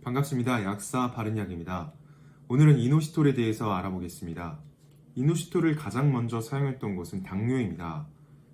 반갑습니다. 약사 바른약입니다. 오늘은 이노시톨에 대해서 알아보겠습니다. 이노시톨을 가장 먼저 사용했던 곳은 당뇨입니다.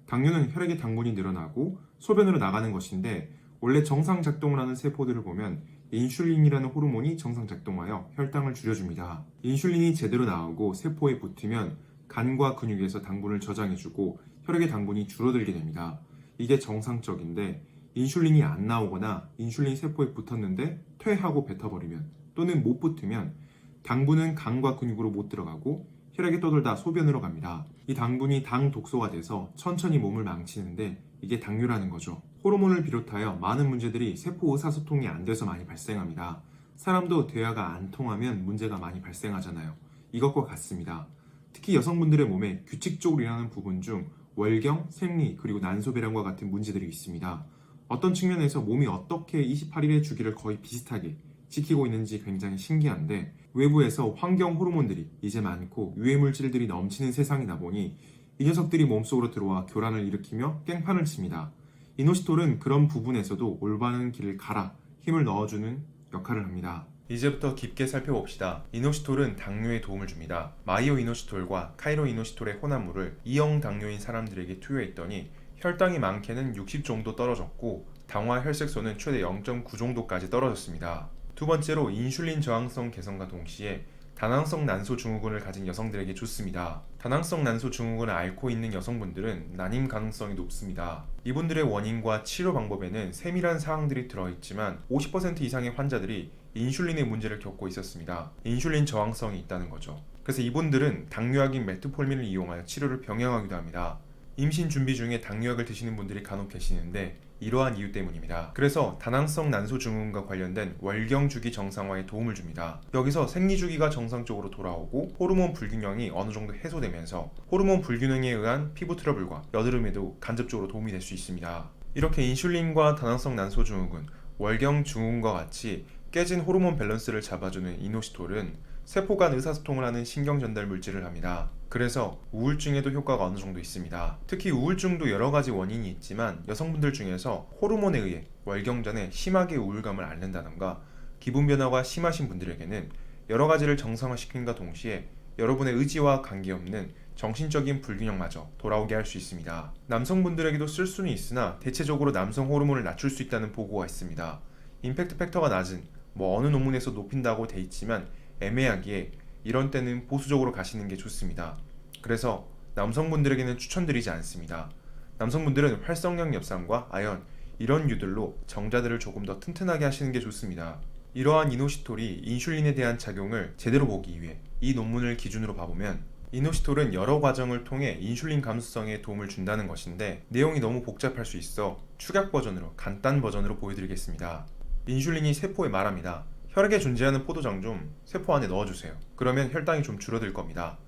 당뇨는 혈액의 당분이 늘어나고 소변으로 나가는 것인데 원래 정상 작동을 하는 세포들을 보면 인슐린이라는 호르몬이 정상 작동하여 혈당을 줄여줍니다. 인슐린이 제대로 나오고 세포에 붙으면 간과 근육에서 당분을 저장해주고 혈액의 당분이 줄어들게 됩니다. 이게 정상적인데 인슐린이 안 나오거나 인슐린 세포에 붙었는데 퇴하고 뱉어버리면 또는 못 붙으면 당분은 간과 근육으로 못 들어가고 혈액에 떠돌다 소변으로 갑니다. 이 당분이 당 독소가 돼서 천천히 몸을 망치는데 이게 당뇨라는 거죠. 호르몬을 비롯하여 많은 문제들이 세포 의사소통이 안 돼서 많이 발생합니다. 사람도 대화가 안 통하면 문제가 많이 발생하잖아요. 이것과 같습니다. 특히 여성분들의 몸에 규칙적으로 일어나는 부분 중 월경, 생리, 그리고 난소배량과 같은 문제들이 있습니다. 어떤 측면에서 몸이 어떻게 28일의 주기를 거의 비슷하게 지키고 있는지 굉장히 신기한데 외부에서 환경 호르몬들이 이제 많고 유해물질들이 넘치는 세상이다 보니 이 녀석들이 몸속으로 들어와 교란을 일으키며 깽판을 칩니다. 이노시톨은 그런 부분에서도 올바른 길을 갈아 힘을 넣어주는 역할을 합니다. 이제부터 깊게 살펴봅시다. 이노시톨은 당뇨에 도움을 줍니다. 마이오 이노시톨과 카이로 이노시톨의 혼합물을 E형 당뇨인 사람들에게 투여했더니 혈당이 많게는 60 정도 떨어졌고 당화 혈색소는 최대 0.9 정도까지 떨어졌습니다. 두 번째로 인슐린 저항성 개선과 동시에 다낭성 난소 증후군을 가진 여성들에게 좋습니다. 다낭성 난소 증후군을 앓고 있는 여성분들은 난임 가능성이 높습니다. 이분들의 원인과 치료 방법에는 세밀한 사항들이 들어있지만 50% 이상의 환자들이 인슐린의 문제를 겪고 있었습니다. 인슐린 저항성이 있다는 거죠. 그래서 이분들은 당뇨약인 메트폴민을 이용하여 치료를 병행하기도 합니다. 임신 준비 중에 당뇨약을 드시는 분들이 간혹 계시는데 이러한 이유 때문입니다. 그래서 다낭성 난소 증후군과 관련된 월경 주기 정상화에 도움을 줍니다. 여기서 생리 주기가 정상적으로 돌아오고 호르몬 불균형이 어느 정도 해소되면서 호르몬 불균형에 의한 피부 트러블과 여드름에도 간접적으로 도움이 될 수 있습니다. 이렇게 인슐린과 다낭성 난소 증후군, 월경 증후군과 같이 깨진 호르몬 밸런스를 잡아주는 이노시톨은 세포 간 의사소통을 하는 신경 전달 물질을 합니다. 그래서 우울증에도 효과가 어느 정도 있습니다. 특히 우울증도 여러 가지 원인이 있지만 여성분들 중에서 호르몬에 의해 월경 전에 심하게 우울감을 앓는다던가 기분 변화가 심하신 분들에게는 여러 가지를 정상화시킨과 동시에 여러분의 의지와 관계없는 정신적인 불균형마저 돌아오게 할 수 있습니다. 남성분들에게도 쓸 수는 있으나 대체적으로 남성 호르몬을 낮출 수 있다는 보고가 있습니다. 임팩트 팩터가 낮은 어느 논문에서 높인다고 돼 있지만 애매하기에 이런 때는 보수적으로 가시는 게 좋습니다. 그래서 남성분들에게는 추천드리지 않습니다. 남성분들은 활성력 엽산과 아연 이런 유들로 정자들을 조금 더 튼튼하게 하시는 게 좋습니다. 이러한 이노시톨이 인슐린에 대한 작용을 제대로 보기 위해 이 논문을 기준으로 봐보면 이노시톨은 여러 과정을 통해 인슐린 감수성에 도움을 준다는 것인데 내용이 너무 복잡할 수 있어 축약 버전으로 간단 버전으로 보여드리겠습니다. 인슐린이 세포에 말합니다. 혈액에 존재하는 포도당 좀 세포 안에 넣어주세요. 그러면 혈당이 좀 줄어들 겁니다.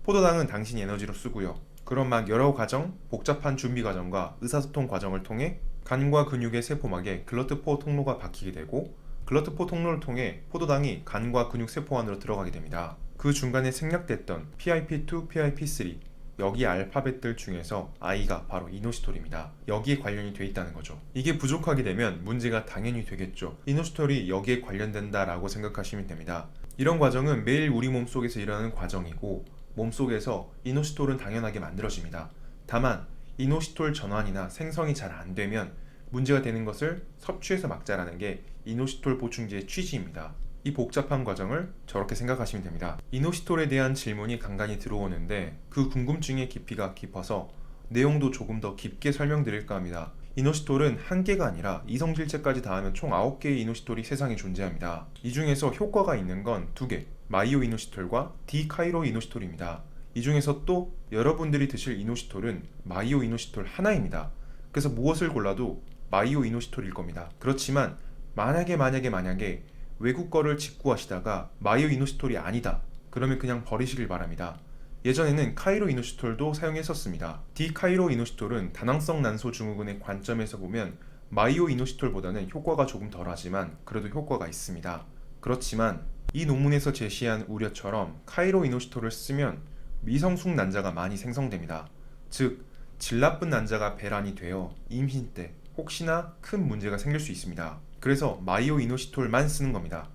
포도당은 당신이 에너지로 쓰고요. 그럼 막 여러 과정, 복잡한 준비 과정과 의사소통 과정을 통해 간과 근육의 세포막에 글러트4 통로가 박히게 되고 글러트4 통로를 통해 포도당이 간과 근육 세포 안으로 들어가게 됩니다. 그 중간에 생략됐던 PIP2, PIP3 여기 알파벳들 중에서 I가 바로 이노시톨입니다. 여기에 관련이 돼 있다는 거죠. 이게 부족하게 되면 문제가 당연히 되겠죠. 이노시톨이 여기에 관련된다라고 생각하시면 됩니다. 이런 과정은 매일 우리 몸속에서 일어나는 과정이고 몸속에서 이노시톨은 당연하게 만들어집니다. 다만 이노시톨 전환이나 생성이 잘 안 되면 문제가 되는 것을 섭취해서 막자라는 게 이노시톨 보충제의 취지입니다. 이 복잡한 과정을 저렇게 생각하시면 됩니다. 이노시톨에 대한 질문이 간간히 들어오는데 그 궁금증의 깊이가 깊어서 내용도 조금 더 깊게 설명드릴까 합니다. 이노시톨은 한 개가 아니라 이성질체까지 다 하면 총 9개의 이노시톨이 세상에 존재합니다. 이 중에서 효과가 있는 건 2개, 마이오 이노시톨과 디카이로 이노시톨입니다. 이 중에서 또 여러분들이 드실 이노시톨은 마이오 이노시톨 하나입니다. 그래서 무엇을 골라도 마이오 이노시톨일 겁니다. 그렇지만 만약에 외국 거를 직구하시다가 마이오 이노시톨이 아니다 그러면 그냥 버리시길 바랍니다. 예전에는 카이로 이노시톨도 사용했었습니다. 디카이로 이노시톨은 다낭성 난소 증후군의 관점에서 보면 마이오 이노시톨보다는 효과가 조금 덜하지만 그래도 효과가 있습니다. 그렇지만 이 논문에서 제시한 우려처럼 카이로 이노시톨을 쓰면 미성숙 난자가 많이 생성됩니다. 즉 질 나쁜 난자가 배란이 되어 임신 때 혹시나 큰 문제가 생길 수 있습니다. 그래서 마이오 이노시톨만 쓰는 겁니다.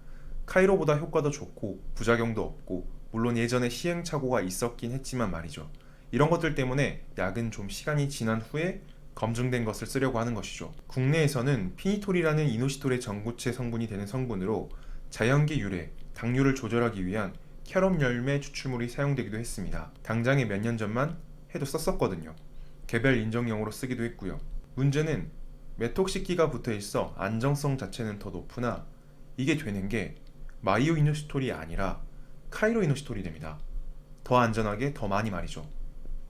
카이로보다 효과도 좋고 부작용도 없고 물론 예전에 시행착오가 있었긴 했지만 말이죠. 이런 것들 때문에 약은 좀 시간이 지난 후에 검증된 것을 쓰려고 하는 것이죠. 국내에서는 피니톨이라는 이노시톨의 전구체 성분이 되는 성분으로 자연계 유래, 당류를 조절하기 위한 캐럿 열매 추출물이 사용되기도 했습니다. 당장에 몇 년 전만 해도 썼었거든요. 개별 인정용으로 쓰기도 했고요. 문제는 메톡시기가 붙어 있어 안정성 자체는 더 높으나 이게 되는 게 마이오 이노시톨이 아니라 카이로 이노시톨이 됩니다. 더 안전하게 더 많이 말이죠.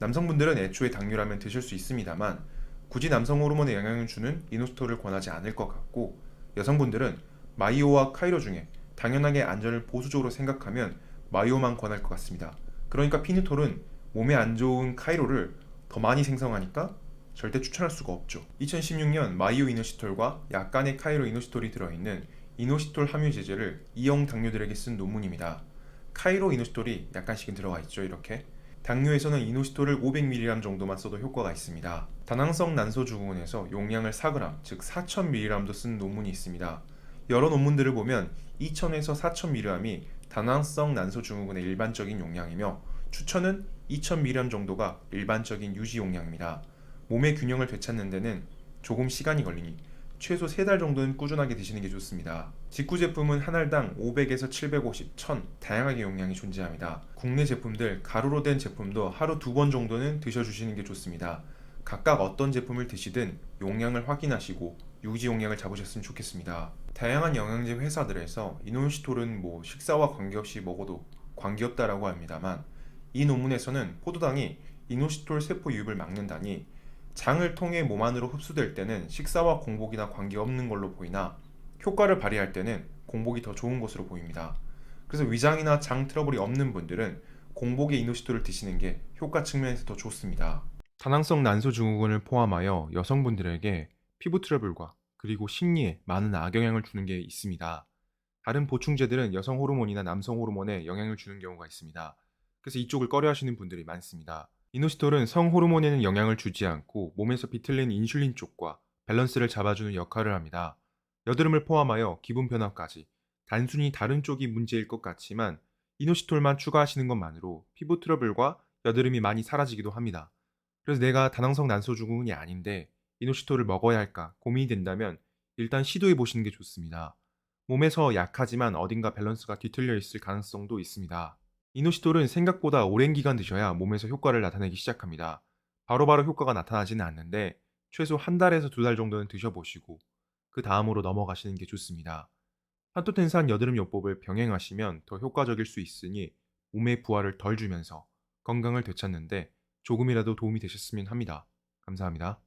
남성분들은 애초에 당뇨라면 드실 수 있습니다만 굳이 남성 호르몬에 영향을 주는 이노시톨을 권하지 않을 것 같고 여성분들은 마이오와 카이로 중에 당연하게 안전을 보수적으로 생각하면 마이오만 권할 것 같습니다. 그러니까 피니톨은 몸에 안 좋은 카이로를 더 많이 생성하니까 절대 추천할 수가 없죠. 2016년 마이오 이노시톨과 약간의 카이로 이노시톨이 들어있는 이노시톨 함유 제제를 이형 당뇨들에게 쓴 논문입니다. 카이로 이노시톨이 약간씩은 들어가 있죠. 이렇게 당뇨에서는 이노시톨을 500mg 정도만 써도 효과가 있습니다. 다낭성 난소증후군에서 용량을 4g, 즉 4000mg도 쓴 논문이 있습니다. 여러 논문들을 보면 2000에서 4000mg이 다낭성 난소증후군의 일반적인 용량이며 추천은 2000mg 정도가 일반적인 유지 용량입니다. 몸의 균형을 되찾는 데는 조금 시간이 걸리니 최소 3달 정도는 꾸준하게 드시는 게 좋습니다. 직구 제품은 한 알당 500에서 750, 1000 다양하게 용량이 존재합니다. 국내 제품들 가루로 된 제품도 하루 2번 정도는 드셔주시는 게 좋습니다. 각각 어떤 제품을 드시든 용량을 확인하시고 유지 용량을 잡으셨으면 좋겠습니다. 다양한 영양제 회사들에서 이노시톨은 식사와 관계없이 먹어도 관계없다라고 합니다만 이 논문에서는 포도당이 이노시톨 세포 유입을 막는다니 장을 통해 몸 안으로 흡수될 때는 식사와 공복이나 관계없는 걸로 보이나 효과를 발휘할 때는 공복이 더 좋은 것으로 보입니다. 그래서 위장이나 장 트러블이 없는 분들은 공복에 이노시톨을 드시는 게 효과 측면에서 더 좋습니다. 다낭성 난소증후군을 포함하여 여성분들에게 피부 트러블과 그리고 심리에 많은 악영향을 주는 게 있습니다. 다른 보충제들은 여성 호르몬이나 남성 호르몬에 영향을 주는 경우가 있습니다. 그래서 이쪽을 꺼려하시는 분들이 많습니다. 이노시톨은 성 호르몬에는 영향을 주지 않고 몸에서 비틀린 인슐린 쪽과 밸런스를 잡아주는 역할을 합니다. 여드름을 포함하여 기분 변화까지 단순히 다른 쪽이 문제일 것 같지만 이노시톨만 추가하시는 것만으로 피부 트러블과 여드름이 많이 사라지기도 합니다. 그래서 내가 다낭성 난소증후군이 아닌데 이노시톨을 먹어야 할까 고민이 된다면 일단 시도해 보시는 게 좋습니다. 몸에서 약하지만 어딘가 밸런스가 뒤틀려 있을 가능성도 있습니다. 이노시톨은 생각보다 오랜 기간 드셔야 몸에서 효과를 나타내기 시작합니다. 바로바로 효과가 나타나지는 않는데 최소 한 달에서 2달 정도는 드셔보시고 그 다음으로 넘어가시는 게 좋습니다. 한토텐산 여드름 요법을 병행하시면 더 효과적일 수 있으니 몸에 부하를 덜 주면서 건강을 되찾는데 조금이라도 도움이 되셨으면 합니다. 감사합니다.